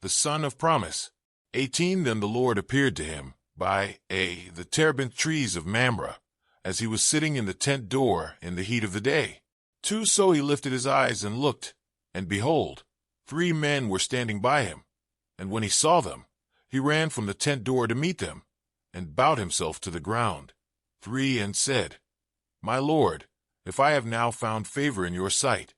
the son of promise. 18 Then the Lord appeared to him by the terebinth trees of Mamre, as he was sitting in the tent door in the heat of the day. 2 So he lifted his eyes and looked, and behold, 3 men were standing by him. And when he saw them, he ran from the tent door to meet them, and bowed himself to the ground. 3 And said, My Lord, if I have now found favor in your sight,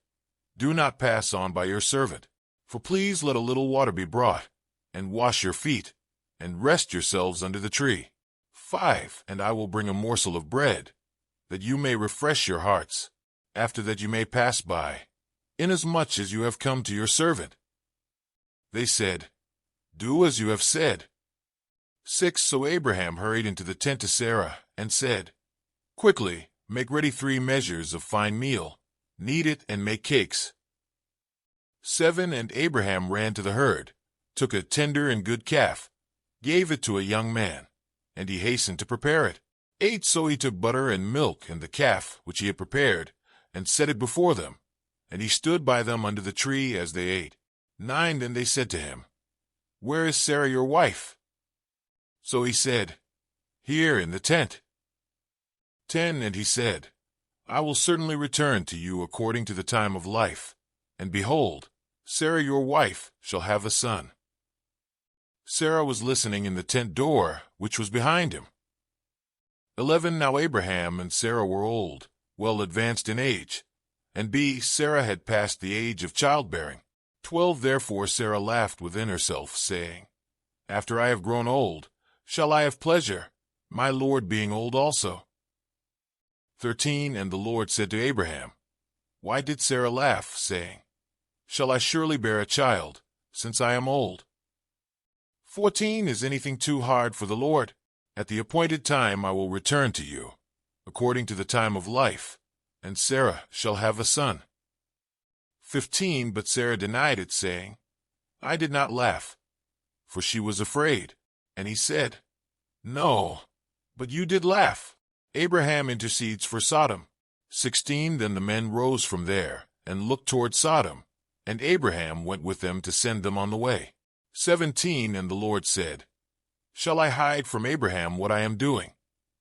do not pass on by your servant. For please let a little water be brought, and wash your feet, and rest yourselves under the tree. 5 And I will bring a morsel of bread, that you may refresh your hearts. After that you may pass by, inasmuch as you have come to your servant. They said, Do as you have said. 6 So Abraham hurried into the tent to Sarah, and said, Quickly, make ready 3 measures of fine meal, knead it, and make cakes. 7 And Abraham ran to the herd, took a tender and good calf, gave it to a young man, and he hastened to prepare it. 8 So he took butter and milk and the calf which he had prepared, and set it before them, and he stood by them under the tree as they ate. 9 Then they said to him, Where is Sarah your wife? So he said, Here in the tent. 10 And he said, I will certainly return to you according to the time of life, and behold, Sarah your wife shall have a son. Sarah was listening in the tent door, which was behind him. 11 Now Abraham and Sarah were old, well advanced in age, and Sarah had passed the age of childbearing. 12 Therefore Sarah laughed within herself, saying, After I have grown old, shall I have pleasure, my Lord being old also? 13 And the Lord said to Abraham, Why did Sarah laugh, saying, Shall I surely bear a child, since I am old? 14 Is anything too hard for the Lord? At the appointed time I will return to you, according to the time of life, and Sarah shall have a son. 15 But Sarah denied it, saying, I did not laugh, for she was afraid. And he said, No, but you did laugh. Abraham intercedes for Sodom. 16 Then the men rose from there, and looked toward Sodom, and Abraham went with them to send them on the way. 17 And the Lord said, Shall I hide from Abraham what I am doing?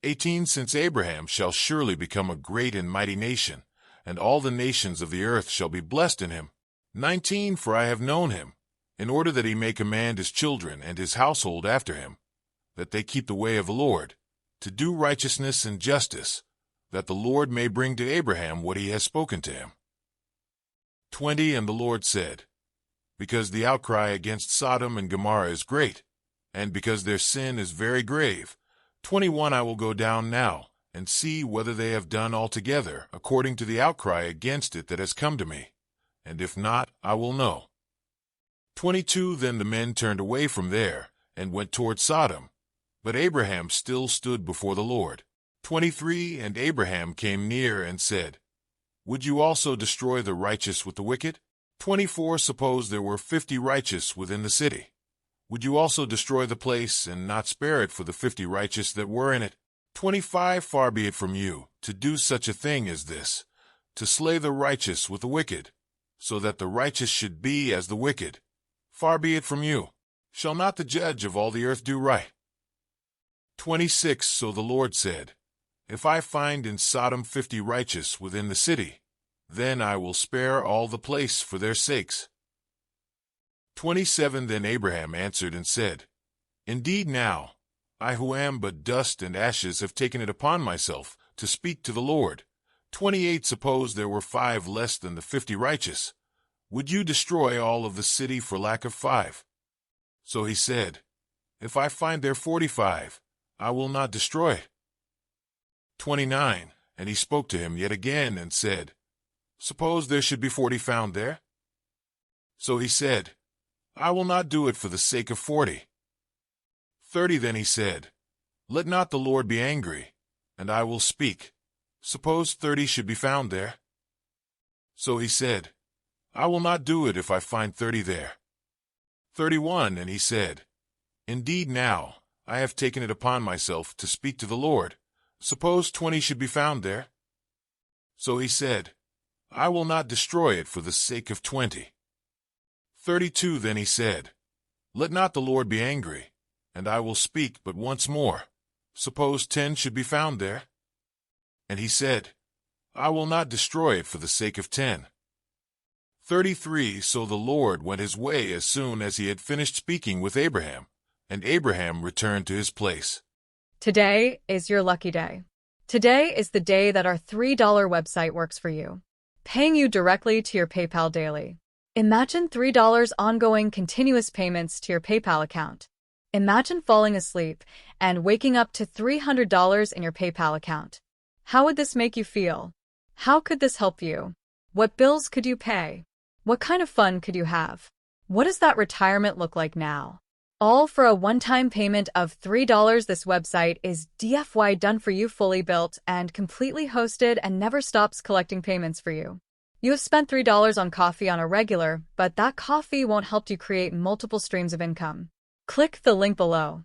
18 Since Abraham shall surely become a great and mighty nation, and all the nations of the earth shall be blessed in him. 19 For I have known him, in order that he may command his children and his household after him, that they keep the way of the Lord, to do righteousness and justice, that the Lord may bring to Abraham what he has spoken to him. 20 And the Lord said, Because the outcry against Sodom and Gomorrah is great, and because their sin is very grave, 21 I will go down now, and see whether they have done altogether according to the outcry against it that has come to me, and if not, I will know. 22 Then the men turned away from there, and went toward Sodom, but Abraham still stood before the Lord. 23 And Abraham came near and said, Would you also destroy the righteous with the wicked? 24 Suppose there were 50 righteous within the city. Would you also destroy the place, and not spare it for the 50 righteous that were in it? 25 Far be it from you, to do such a thing as this, to slay the righteous with the wicked, so that the righteous should be as the wicked. Far be it from you. Shall not the judge of all the earth do right? 26 So the Lord said, If I find in Sodom 50 righteous within the city, then I will spare all the place for their sakes. 27 Then Abraham answered and said, Indeed now, I who am but dust and ashes have taken it upon myself to speak to the Lord. 28 Suppose there were 5 less than the 50 righteous. Would you destroy all of the city for lack of 5? So he said, If I find there 45, I will not destroy it. 29 And he spoke to him yet again and said, Suppose there should be 40 found there? So he said, I will not do it for the sake of 40. 30 Then he said, Let not the Lord be angry, and I will speak. Suppose 30 should be found there? So he said, I will not do it if I find 30 there. 31 And he said, Indeed now, I have taken it upon myself to speak to the Lord. Suppose 20 should be found there? So he said, I will not destroy it for the sake of 20. 32 Then he said, Let not the Lord be angry, and I will speak but once more. Suppose 10 should be found there? And he said, I will not destroy it for the sake of 10. 33 So the Lord went his way as soon as he had finished speaking with Abraham, and Abraham returned to his place. Today is your lucky day. Today is the day that our $3 website works for you, paying you directly to your PayPal daily. Imagine $3 ongoing continuous payments to your PayPal account. Imagine falling asleep and waking up to $300 in your PayPal account. How would this make you feel? How could this help you? What bills could you pay? What kind of fun could you have? What does that retirement look like now? All for a one-time payment of $3. This website is DFY done for you, fully built and completely hosted, and never stops collecting payments for you. You have spent $3 on coffee on a regular, but that coffee won't help you create multiple streams of income. Click the link below.